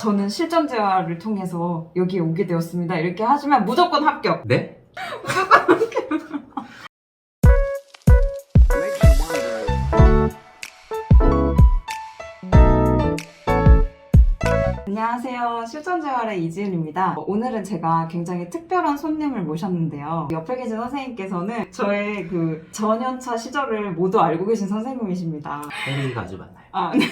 저는 실전 재활을 통해서 여기에 오게 되었습니다. 이렇게 하시면 무조건 합격. 네? 안녕하세요. 실전 재활의 이지은입니다. 오늘은 제가 굉장히 특별한 손님을 모셨는데요. 옆에 계신 선생님께서는 저의 그 전연차 시절을 모두 알고 계신 선생님이십니다. 할 얘기가 아주 많아요. 네.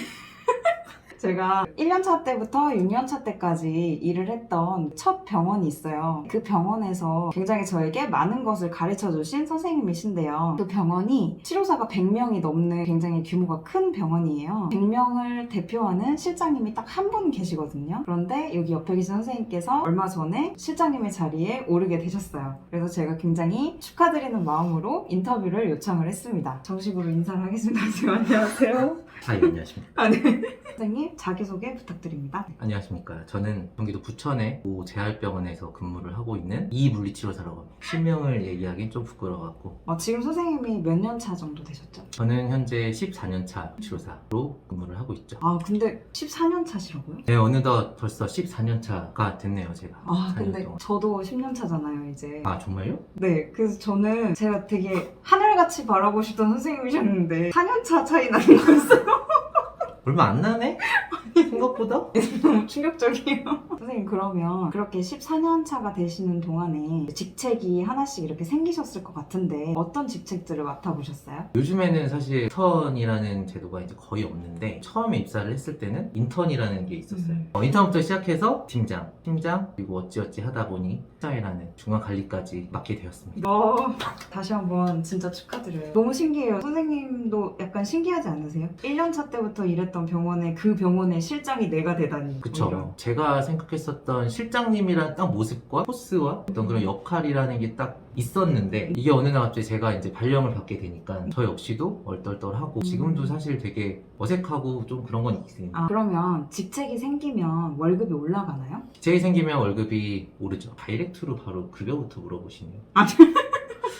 제가 1년차 때부터 6년차 때까지 일을 했던 첫 병원이 있어요. 그 병원에서 굉장히 저에게 많은 것을 가르쳐 주신 선생님이신데요. 그 병원이 치료사가 100명이 넘는 굉장히 규모가 큰 병원이에요. 100명을 대표하는 실장님이 딱 한 분 계시거든요. 그런데 여기 옆에 계신 선생님께서 얼마 전에 실장님의 자리에 오르게 되셨어요. 그래서 제가 굉장히 축하드리는 마음으로 인터뷰를 요청을 했습니다. 정식으로 인사를 하겠습니다. 안녕하세요. 안녕하십니까. 네. 선생님 자기소개 부탁드립니다. 안녕하십니까. 저는 경기도 부천의 모 재활병원에서 근무를 하고 있는 이물리치료사라고 합니다. 실명을 얘기하기는 좀 부끄러워갖고. 지금 선생님이 몇 년 차 정도 되셨죠? 저는 현재 14년차 치료사로 근무를 하고 있죠. 근데 14년 차시라고요? 네, 어느덧 벌써 14년차가 됐네요, 제가. 14년 근데 동안. 저도 10년 차잖아요, 이제. 아, 정말요? 네, 그래서 저는 제가 되게 하늘같이 바라보시던 선생님이셨는데 4년 차 차이 나는 거였어요. 얼마 안 나네? 생각보다? 너무 충격적이에요. 선생님, 그러면 그렇게 14년 차가 되시는 동안에 직책이 하나씩 이렇게 생기셨을 것 같은데 어떤 직책들을 맡아보셨어요? 요즘에는 사실 인턴이라는 제도가 이제 거의 없는데 처음에 입사를 했을 때는 인턴이라는 게 있었어요. 인턴부터 시작해서 팀장, 그리고 어찌어찌 하다 보니 팀장이라는 중간 관리까지 맡게 되었습니다. 다시 한번 진짜 축하드려요. 너무 신기해요. 선생님도 약간 신기하지 않으세요? 1년 차 때부터 일했던 병원에 그 병원의 실장이 내가 되다니. 그쵸. 제가 생각했었던 실장님이란 딱 모습과 포스와 어떤 그런 역할이라는 게 딱 있었는데 이게 어느 날 갑자기 제가 이제 발령을 받게 되니까 저 역시도 얼떨떨하고 지금도 사실 되게 어색하고 좀 그런 건 있습니다. 그러면 직책이 생기면 월급이 올라가나요? 직책이 생기면 월급이 오르죠. 다이렉트로 바로 급여부터 물어보시네요.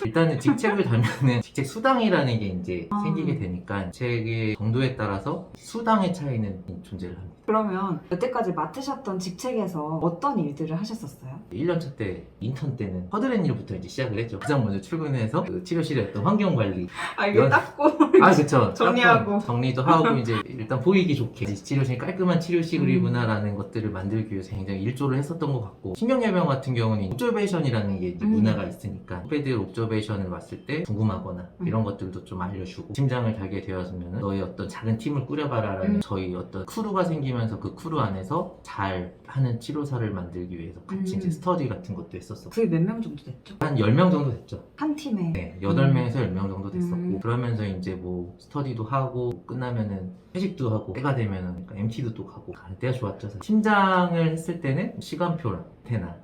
일단은 직책을 달면은 직책 수당이라는 게 이제 생기게 되니까 직책의 정도에 따라서 수당의 차이는 존재를 합니다. 그러면 여태까지 맡으셨던 직책에서 어떤 일들을 하셨었어요? 1년차 때, 인턴 때는 허드렛 일부터 이제 시작을 했죠. 가장 먼저 출근해서 그 치료실에 어떤 환경관리. 이거 닦고 그쵸. 정리하고. 정리도 하고 이제 일단 보이기 좋게 치료실이 깔끔한 치료실이구나라는 것들을 만들기 위해서 굉장히 일조를 했었던 것 같고 신경예방 같은 경우는 옵저베이션이라는 게 이제 문화가 있으니까 후배들 옵저베이션을 왔을 때 궁금하거나 이런 것들도 좀 알려주고 팀장을 달게 되었으면 너의 어떤 작은 팀을 꾸려봐라라는 저희 어떤 크루가 생기면서 그 크루 안에서 잘 하는 치료사를 만들기 위해서 같이 이제 스터디 같은 것도 했었어. 그게 몇 명 정도 됐죠? 한 10명 정도 됐죠. 한 팀에? 네, 8명에서 10명 정도 됐었고 그러면서 이제 뭐 스터디도 하고 끝나면은 회식도 하고 때가 되면은 MT도 또 가고 때가 좋았죠. 사실. 팀장을 했을 때는 시간표나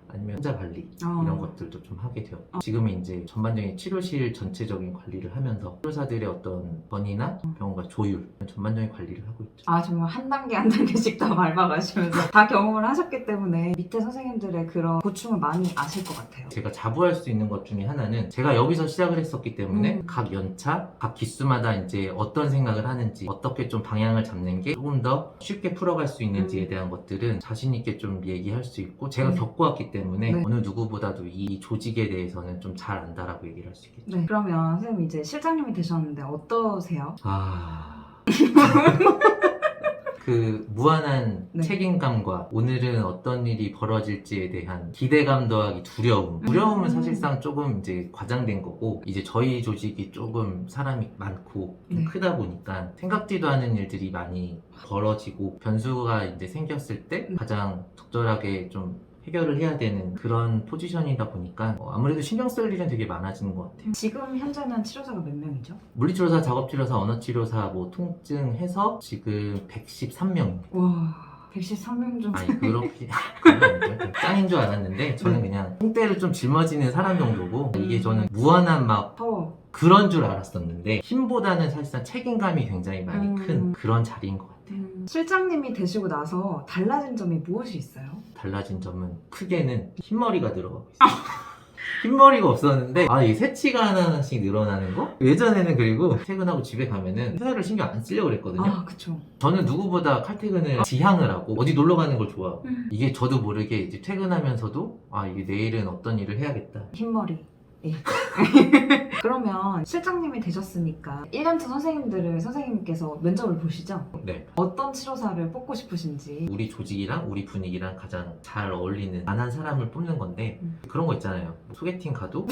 아니면 환자 관리 이런 것들도 좀 하게 되었고 지금은 이제 전반적인 치료실 전체적인 관리를 하면서 치료사들의 어떤 권위나 병원과 조율 전반적인 관리를 하고 있죠. 정말 한 단계 한 단계씩 다 밟아가시면서 다 경험을 하셨기 때문에 밑에 선생님들의 그런 고충을 많이 아실 것 같아요. 제가 자부할 수 있는 것 중에 하나는 제가 여기서 시작을 했었기 때문에 각 연차, 각 기수마다 이제 어떤 생각을 하는지 어떻게 좀 방향을 잡는 게 조금 더 쉽게 풀어갈 수 있는지에 대한 것들은 자신 있게 좀 얘기할 수 있고 제가 겪어왔기 때문에 어느 누구보다도 이 조직에 대해서는 좀 잘 안다라고 얘기를 할 수 있겠죠. 네, 그러면 선생님 이제 실장님이 되셨는데 어떠세요? 그 무한한 네. 책임감과 오늘은 어떤 일이 벌어질지에 대한 기대감 더하기 두려움은 사실상 조금 이제 과장된 거고 이제 저희 조직이 조금 사람이 많고 좀 크다 보니까 생각지도 않은 일들이 많이 벌어지고 변수가 이제 생겼을 때 가장 적절하게 좀 해결을 해야 되는 그런 포지션이다 보니까 아무래도 신경 쓸 일은 되게 많아지는 것 같아요. 지금 현재는 치료사가 몇 명이죠? 물리치료사, 작업치료사, 언어치료사, 뭐 통증 해서 지금 113명입니다. 와, 113명 정도. 아니 그렇게 그건 아니고요. 짱인 줄 알았는데 저는 그냥 똥대를 좀 짊어지는 사람 정도고 이게 저는 무한한 막 그런 줄 알았었는데 힘보다는 사실상 책임감이 굉장히 많이 큰 그런 자리인 것 같아요. 실장님이 되시고 나서 달라진 점이 무엇이 있어요? 달라진 점은 크게는 흰머리가 들어가고 있어요. 흰머리가 없었는데 이게 새치가 하나씩 늘어나는 거? 예전에는 그리고 퇴근하고 집에 가면은 회사를 신경 안 쓰려고 그랬거든요. 아, 그쵸. 저는 누구보다 칼퇴근을 지향을 하고 어디 놀러 가는 걸 좋아하고 이게 저도 모르게 이제 퇴근하면서도 이게 내일은 어떤 일을 해야겠다. 흰머리. 예. 그러면 실장님이 되셨으니까 1년차 선생님께서 면접을 보시죠? 네. 어떤 치료사를 뽑고 싶으신지. 우리 조직이랑 우리 분위기랑 가장 잘 어울리는 만한 사람을 뽑는 건데 그런 거 있잖아요. 소개팅 가도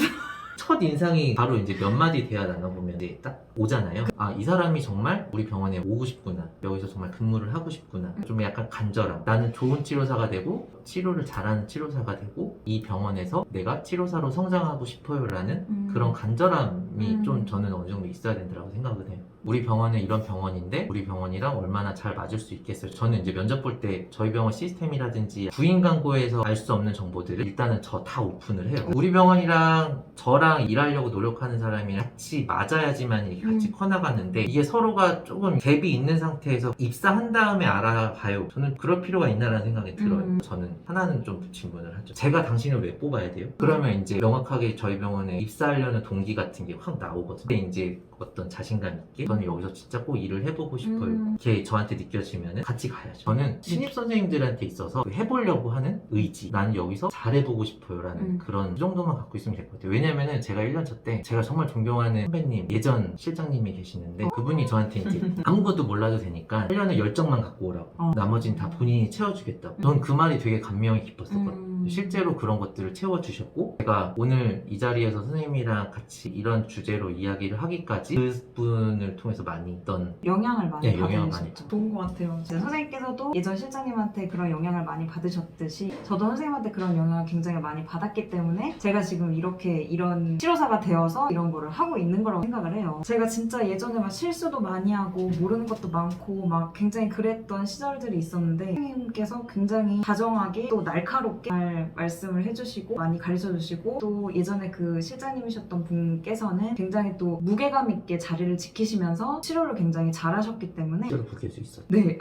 첫 인상이 바로 이제 몇 마디 대화 나눠보면 이제 딱 오잖아요. 이 사람이 정말 우리 병원에 오고 싶구나. 여기서 정말 근무를 하고 싶구나. 좀 약간 간절함. 나는 좋은 치료사가 되고 치료를 잘하는 치료사가 되고 이 병원에서 내가 치료사로 성장하고 싶어요라는 그런 간절함이 좀 저는 어느 정도 있어야 된다고 생각을 해요. 우리 병원은 이런 병원인데 우리 병원이랑 얼마나 잘 맞을 수 있겠어요. 저는 이제 면접 볼 때 저희 병원 시스템이라든지 구인 광고에서 알 수 없는 정보들을 일단은 저 다 오픈을 해요. 우리 병원이랑 저랑 일하려고 노력하는 사람이랑 같이 맞아야지만 이렇게 같이 커나가는데 이게 서로가 조금 갭이 있는 상태에서 입사한 다음에 알아가요. 저는 그럴 필요가 있나라는 생각이 들어요. 저는 하나는 좀 질문을 하죠. 제가 당신을 왜 뽑아야 돼요? 그러면 이제 명확하게 저희 병원에 입사하려는 동기 같은 게 확 나오거든요. 근데 이제 어떤 자신감 있게 저는 여기서 진짜 꼭 일을 해보고 싶어요. 이렇게 저한테 느껴지면 같이 가야죠. 저는 신입 선생님들한테 있어서 해보려고 하는 의지, 나는 여기서 잘해보고 싶어요라는 그런 그 정도만 갖고 있으면 될 것 같아요. 왜냐면은 제가 1년차 때 제가 정말 존경하는 선배님, 예전 실장님이 계시는데 그분이 저한테 이제 아무것도 몰라도 되니까 1년에 열정만 갖고 오라고 나머지는 다 본인이 채워주겠다고. 전 그 말이 되게 감명이 깊었었거든요. 실제로 그런 것들을 채워주셨고 제가 오늘 이 자리에서 선생님이랑 같이 이런 주제로 이야기를 하기까지 그분을 통해서 많이 있던 영향을 많이 영향을 받으셨죠. 좋은 것 같아요. 선생님께서도 예전 실장님한테 그런 영향을 많이 받으셨듯이 저도 선생님한테 그런 영향을 굉장히 많이 받았기 때문에 제가 지금 이렇게 이런 치료사가 되어서 이런 거를 하고 있는 거라고 생각을 해요. 제가 진짜 예전에 막 실수도 많이 하고 모르는 것도 많고 막 굉장히 그랬던 시절들이 있었는데 선생님께서 굉장히 다정하게 또 날카롭게 잘 말씀을 해주시고 많이 가르쳐주시고 또 예전에 그 실장님이셨던 분께서는 굉장히 또 무게감 있게 자리를 지키시면서 치료를 굉장히 잘하셨기 때문에 실제로 바뀔 수 있어요. 네.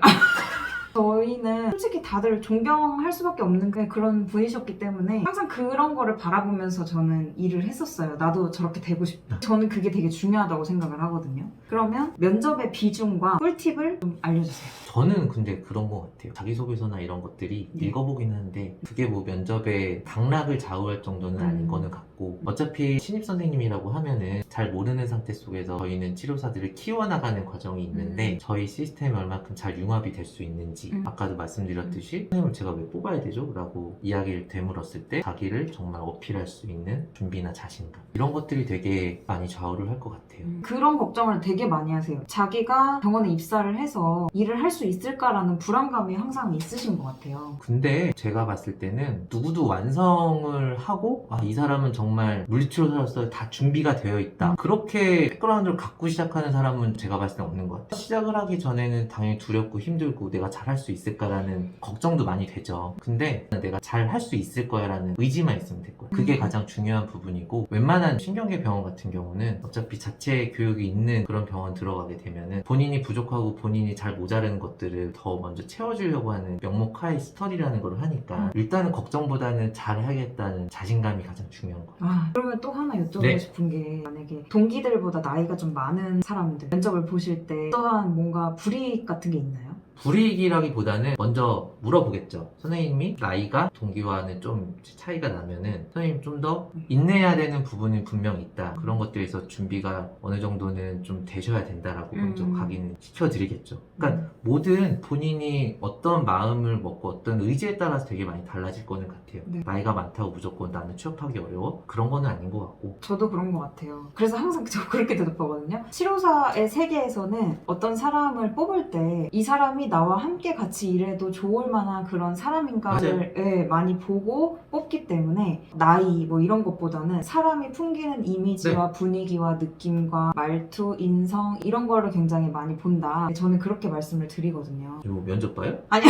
저희는 솔직히 다들 존경할 수밖에 없는 그런 분이셨기 때문에 항상 그런 거를 바라보면서 저는 일을 했었어요. 나도 저렇게 되고 싶다. 저는 그게 되게 중요하다고 생각을 하거든요. 그러면 면접의 비중과 꿀팁을 좀 알려주세요. 저는 근데 그런 것 같아요. 자기소개서나 이런 것들이 읽어보긴 하는데 그게 뭐 면접에 당락을 좌우할 정도는 아닌 거는 같고 어차피 신입 선생님이라고 하면은 잘 모르는 상태 속에서 저희는 치료사들을 키워나가는 과정이 있는데 저희 시스템이 얼마큼 잘 융합이 될 수 있는지 아까도 말씀드렸듯이 선생님을 제가 왜 뽑아야 되죠? 라고 이야기를 되물었을 때 자기를 정말 어필할 수 있는 준비나 자신감 이런 것들이 되게 많이 좌우를 할 것 같아요. 그런 걱정을 되게 많이 하세요. 자기가 병원에 입사를 해서 일을 할 수 있을까라는 불안감이 항상 있으신 것 같아요. 근데 제가 봤을 때는 누구도 완성을 하고 이 사람은 정말 물리치료사로서 다 준비가 되어 있다. 그렇게 백그라운드를 갖고 시작하는 사람은 제가 봤을 때 없는 것 같아요. 시작을 하기 전에는 당연히 두렵고 힘들고 내가 잘할 수 있을까라는 걱정도 많이 되죠. 근데 내가 잘 할 수 있을 거야 라는 의지만 있으면 될 거예요. 그게 가장 중요한 부분이고 웬만한 신경계 병원 같은 경우는 어차피 자체 교육이 있는 그런 병원 들어가게 되면은 본인이 부족하고 본인이 잘 모자라는 것들을 더 먼저 채워주려고 하는 명목하에 스터디라는 걸 하니까 일단은 걱정보다는 잘 하겠다는 자신감이 가장 중요한 거예요. 그러면 또 하나 여쭤보고 네. 싶은 게 만약에 동기들보다 나이가 좀 많은 사람들 면접을 보실 때 어떠한 뭔가 불이익 같은 게 있나요? 불이익이라기보다는 먼저 물어보겠죠. 선생님이 나이가 동기와는 좀 차이가 나면은 선생님 좀 더 인내해야 되는 부분이 분명히 있다. 그런 것들에서 준비가 어느 정도는 좀 되셔야 된다라고 먼저 확인을 시켜드리겠죠. 그러니까 모든 본인이 어떤 마음을 먹고 어떤 의지에 따라서 되게 많이 달라질 거는 같아요. 네. 나이가 많다고 무조건 나는 취업하기 어려워? 그런 거는 아닌 것 같고. 저도 그런 것 같아요. 그래서 항상 저 그렇게 대답하거든요. 치료사의 세계에서는 어떤 사람을 뽑을 때 이 사람이 나와 함께 같이 일해도 좋을 만한 그런 사람인가를 많이 보고 뽑기 때문에 나이 뭐 이런 것보다는 사람이 풍기는 이미지와 분위기와 느낌과 말투, 인성 이런 거를 굉장히 많이 본다. 저는 그렇게 말씀을 드리거든요. 이거 면접 봐요? 아니.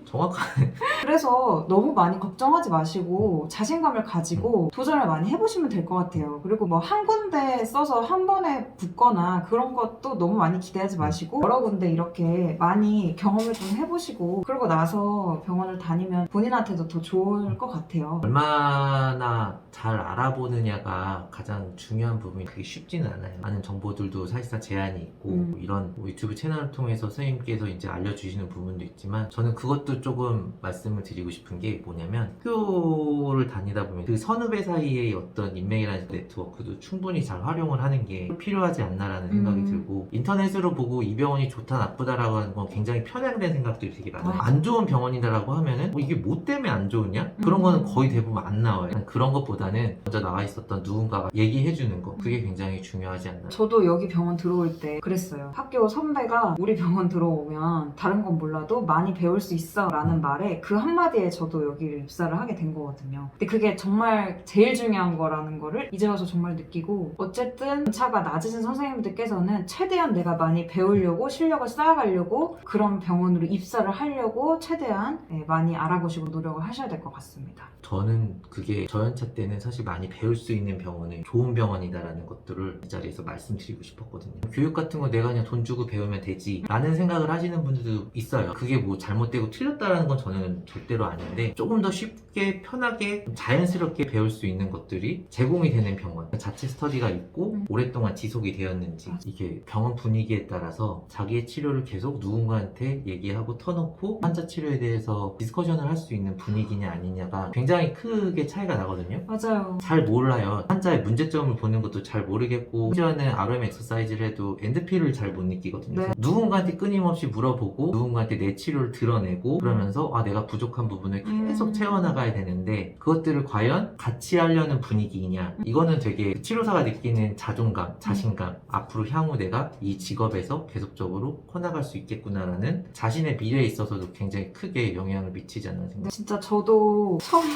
정확한 그래서 너무 많이 걱정하지 마시고 자신감을 가지고 도전을 많이 해보시면 될 것 같아요. 그리고 뭐 한 군데 써서 한 번에 붙거나 그런 것도 너무 많이 기대하지 마시고 여러 군데 이렇게 많이 경험을 좀 해보시고 그러고 나서 병원을 다니면 본인한테도 더 좋을 것 같아요. 얼마나 잘 알아보느냐가 가장 중요한 부분이 그게 쉽지는 않아요. 많은 정보들도 사실상 제한이 있고 이런 뭐 유튜브 채널을 통해서 선생님께서 이제 알려주시는 부분도 있지만 저는 그것도 조금 말씀을 드리고 싶은 게 뭐냐면 학교를 다니다 보면 그 선후배 사이의 어떤 인맥이라는 네트워크도 충분히 잘 활용을 하는 게 필요하지 않나라는 생각이 들고 인터넷으로 보고 이 병원이 좋다 나쁘다라고 하는 건 굉장히 편향된 생각들이 되게 많아요. 안 좋은 병원이다라고 하면은 이게 뭐 때문에 안 좋으냐? 그런 거는 거의 대부분 안 나와요. 그런 것보다는 먼저 나와 있었던 누군가가 얘기해주는 거 그게 굉장히 중요하지 않나. 저도 여기 병원 들어올 때 그랬어요. 학교 선배가 우리 병원 들어오면 다른 건 몰라도 많이 배울 수 있어 라는 말에 그 한마디에 저도 여기를 입사를 하게 된 거거든요. 근데 그게 정말 제일 중요한 거라는 거를 이제 와서 정말 느끼고 어쨌든 차가 낮으신 선생님들께서는 최대한 내가 많이 배우려고 실력을 쌓아가려고 그런 병원으로 입사를 하려고 최대한 많이 알아보시고 노력을 하셔야 될 것 같습니다. 저는 그게 저연차 때는 사실 많이 배울 수 있는 병원은 좋은 병원이다라는 것들을 이 자리에서 말씀드리고 싶었거든요. 교육 같은 거 내가 그냥 돈 주고 배우면 되지 라는 생각을 하시는 분들도 있어요. 그게 뭐 잘못되고 틀렸다라는 건 저는 절대로 아닌데 조금 더 쉽게 편하게 자연스럽게 배울 수 있는 것들이 제공이 되는 병원 자체 스터디가 있고 오랫동안 지속이 되었는지 이게 병원 분위기에 따라서 자기의 치료를 계속 누군가한테 얘기하고 터놓고 환자 치료에 대해서 디스커션을 할 수 있는 분위기냐 아니냐가 굉장히 크게 차이가 나거든요. 맞아요. 잘 몰라요. 환자의 문제점을 보는 것도 잘 모르겠고 심지어는 RM 엑서사이즈를 해도 엔드필을 잘 못 느끼거든요. 네. 누군가한테 끊임없이 물어보고 누군가한테 내 치료를 드러내고 그러면서 내가 부족한 부분을 계속 채워나가야 되는데 그것들을 과연 같이 하려는 분위기이냐 이거는 되게 치료사가 느끼는 자존감, 자신감 앞으로 향후 내가 이 직업에서 계속적으로 커나갈 수 있겠구나라는 자신의 미래에 있어서도 굉장히 크게 영향을 미치지 않나 생각합니다. 진짜 저도 처음에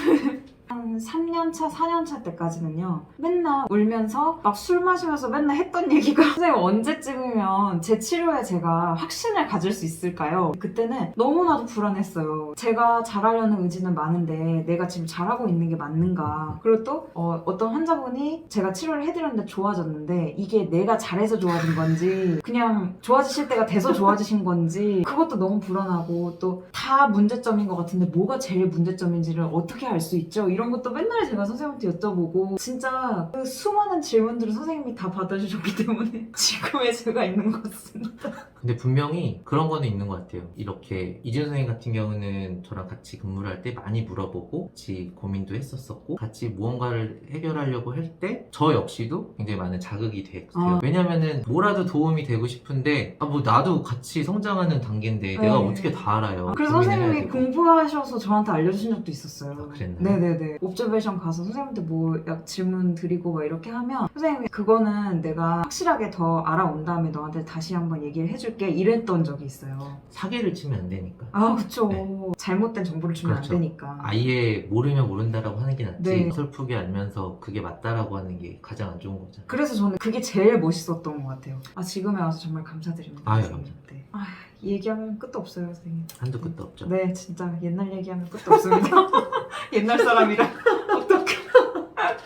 한 3년차, 4년차 때까지는요 맨날 울면서 막 술 마시면서 맨날 했던 얘기가 선생님 언제쯤이면 제 치료에 제가 확신을 가질 수 있을까요? 그때는 너무나도 불안했어요. 제가 잘하려는 의지는 많은데 내가 지금 잘하고 있는 게 맞는가. 그리고 또 어떤 환자분이 제가 치료를 해드렸는데 좋아졌는데 이게 내가 잘해서 좋아진 건지 그냥 좋아지실 때가 돼서 좋아지신 건지 그것도 너무 불안하고 또 다 문제점인 것 같은데 뭐가 제일 문제점인지를 어떻게 알 수 있죠? 이런 것도 맨날 제가 선생님한테 여쭤보고 진짜 그 수많은 질문들을 선생님이 다 받아주셨기 때문에 지금의 제가 있는 것 같습니다. 근데 분명히 그런 거는 있는 것 같아요. 이렇게 이준 선생님 같은 경우는 저랑 같이 근무를 할 때 많이 물어보고 같이 고민도 했었었고 같이 무언가를 해결하려고 할 때 저 역시도 굉장히 많은 자극이 돼요. 왜냐면은 뭐라도 도움이 되고 싶은데 뭐 나도 같이 성장하는 단계인데 내가 어떻게 다 알아요. 그래서 고민을 해야 선생님이 되고. 공부하셔서 저한테 알려주신 적도 있었어요. 그랬나요? 네네네. 옵저베이션 가서 선생님한테 뭐 질문 드리고 막 이렇게 하면 선생님이 그거는 내가 확실하게 더 알아온 다음에 너한테 다시 한번 얘기를 해줄게 이랬던 적이 있어요. 사기를 치면 안 되니까. 그쵸. 네. 잘못된 정보를 주면 그렇죠. 안 되니까. 아예 모르면 모른다라고 하는 게 낫지 네. 슬프게 알면서 그게 맞다라고 하는 게 가장 안 좋은 거잖아요. 그래서 저는 그게 제일 멋있었던 것 같아요. 지금에 와서 정말 감사드립니다. 아유, 선생님한테. 얘기하면 끝도 없어요, 선생님. 한도 끝도 없죠. 네, 진짜 옛날 얘기하면 끝도 없습니다. 옛날 사람이라 어떡해.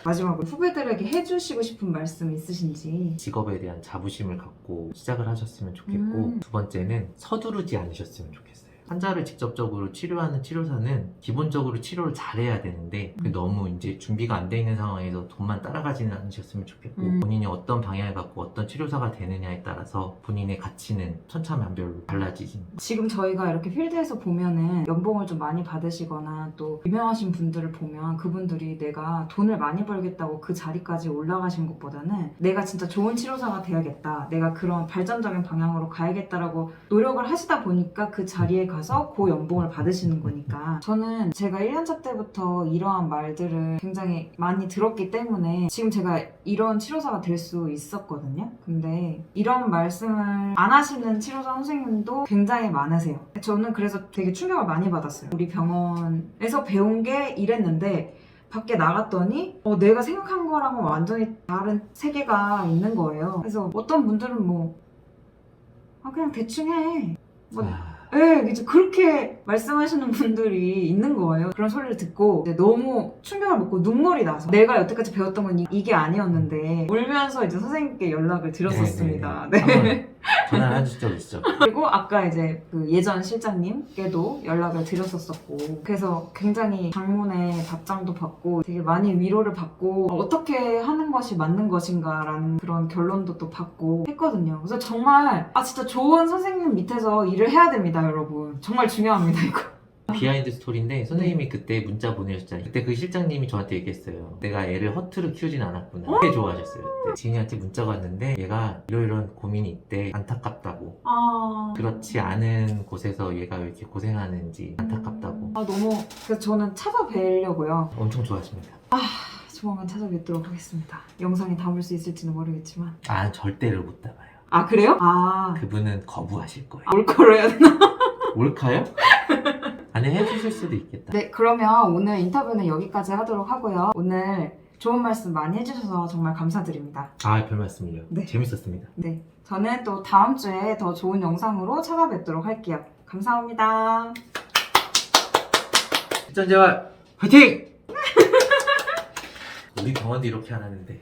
마지막으로 후배들에게 해주시고 싶은 말씀 있으신지. 직업에 대한 자부심을 갖고 시작을 하셨으면 좋겠고 두 번째는 서두르지 않으셨으면 좋겠어요. 환자를 직접적으로 치료하는 치료사는 기본적으로 치료를 잘해야 되는데 너무 이제 준비가 안 돼 있는 상황에서 돈만 따라가지는 않으셨으면 좋겠고 본인이 어떤 방향을 갖고 어떤 치료사가 되느냐에 따라서 본인의 가치는 천차만별로 달라지지. 지금 저희가 이렇게 필드에서 보면은 연봉을 좀 많이 받으시거나 또 유명하신 분들을 보면 그분들이 내가 돈을 많이 벌겠다고 그 자리까지 올라가신 것보다는 내가 진짜 좋은 치료사가 돼야겠다, 내가 그런 발전적인 방향으로 가야겠다라고 노력을 하시다 보니까 그 자리에 가서 그 연봉을 받으시는 거니까 저는 제가 1년차 때부터 이러한 말들을 굉장히 많이 들었기 때문에 지금 제가 이런 치료사가 될 수 있었거든요. 근데 이런 말씀을 안 하시는 치료사 선생님도 굉장히 많으세요. 저는 그래서 되게 충격을 많이 받았어요. 우리 병원에서 배운 게 이랬는데 밖에 나갔더니 내가 생각한 거랑은 완전히 다른 세계가 있는 거예요. 그래서 어떤 분들은 그냥 대충 해. 네, 이제 그렇게 말씀하시는 분들이 있는 거예요. 그런 소리를 듣고 이제 너무 충격을 먹고 눈물이 나서 내가 여태까지 배웠던 건 이게 아니었는데 울면서 이제 선생님께 연락을 드렸었습니다. 네. 한번 전화를 해준 적 있죠. 그리고 아까 이제 그 예전 실장님께도 연락을 드렸었고 그래서 굉장히 장문의 답장도 받고 되게 많이 위로를 받고 어떻게 하는 것이 맞는 것인가라는 그런 결론도 또 받고 했거든요. 그래서 정말 진짜 좋은 선생님 밑에서 일을 해야 됩니다, 여러분. 정말 중요합니다, 이거. 비하인드 스토리인데 선생님이 그때 문자 보내셨잖아요. 그때 그 실장님이 저한테 얘기했어요. 내가 애를 허투루 키우진 않았구나. 되게 좋아하셨어요. 그때 지인이한테 문자가 왔는데 얘가 이런 고민이 있대. 안타깝다고. 그렇지 않은 곳에서 얘가 왜 이렇게 고생하는지 안타깝다고. 너무 그래서 저는 찾아뵈려고요. 엄청 좋아하십니다. 조만간 찾아뵙도록 하겠습니다. 영상에 담을 수 있을지는 모르겠지만. 절대로 못 담아요. 그래요? 그분은 거부하실 거예요. 올거로 해야 되나? 올까요? 아니, 해주실 수도 있겠다. 네, 그러면 오늘 인터뷰는 여기까지 하도록 하고요. 오늘 좋은 말씀 많이 해주셔서 정말 감사드립니다. 별 말씀을요. 네. 재밌었습니다. 네, 저는 또 다음 주에 더 좋은 영상으로 찾아뵙도록 할게요. 감사합니다. 실전재활 화이팅! 우리 병원도 이렇게 안 하는데.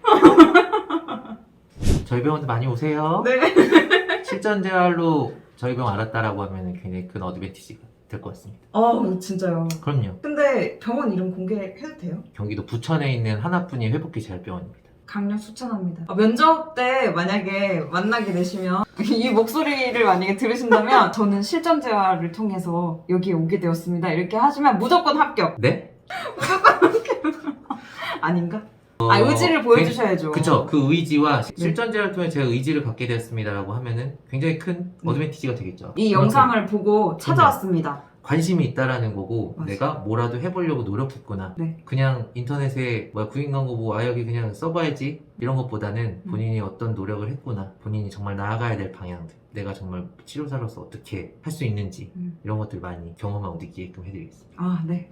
저희 병원도 많이 오세요. 네. 실전재활로 저희 병원 알았다라고 하면 굉장히 큰 어드밴티지가 될 것 같습니다. 진짜요. 그럼요. 근데 병원 이름 공개해도 돼요? 경기도 부천에 있는 하나뿐인 회복기 재활병원입니다. 강력 추천합니다. 면접 때 만약에 만나게 되시면 이 목소리를 만약에 들으신다면 저는 실전재활을 통해서 여기에 오게 되었습니다. 이렇게 하시면 무조건 합격. 네? 아닌가? 의지를 보여주셔야죠. 그쵸. 그 의지와 실전재활을 통해 제가 의지를 갖게 되었습니다라고 하면은 굉장히 큰 어드밴티지가 되겠죠. 이 영상을 보고 찾아왔습니다. 관심이 있다라는 거고 맞아. 내가 뭐라도 해보려고 노력했구나. 네. 그냥 인터넷에 구인 광고 뭐 여기 그냥 써봐야지 이런 것보다는 본인이 어떤 노력을 했구나. 본인이 정말 나아가야 될 방향들. 내가 정말 치료사로서 어떻게 할 수 있는지 이런 것들 많이 경험하고 느끼게끔 해드리겠습니다. 네.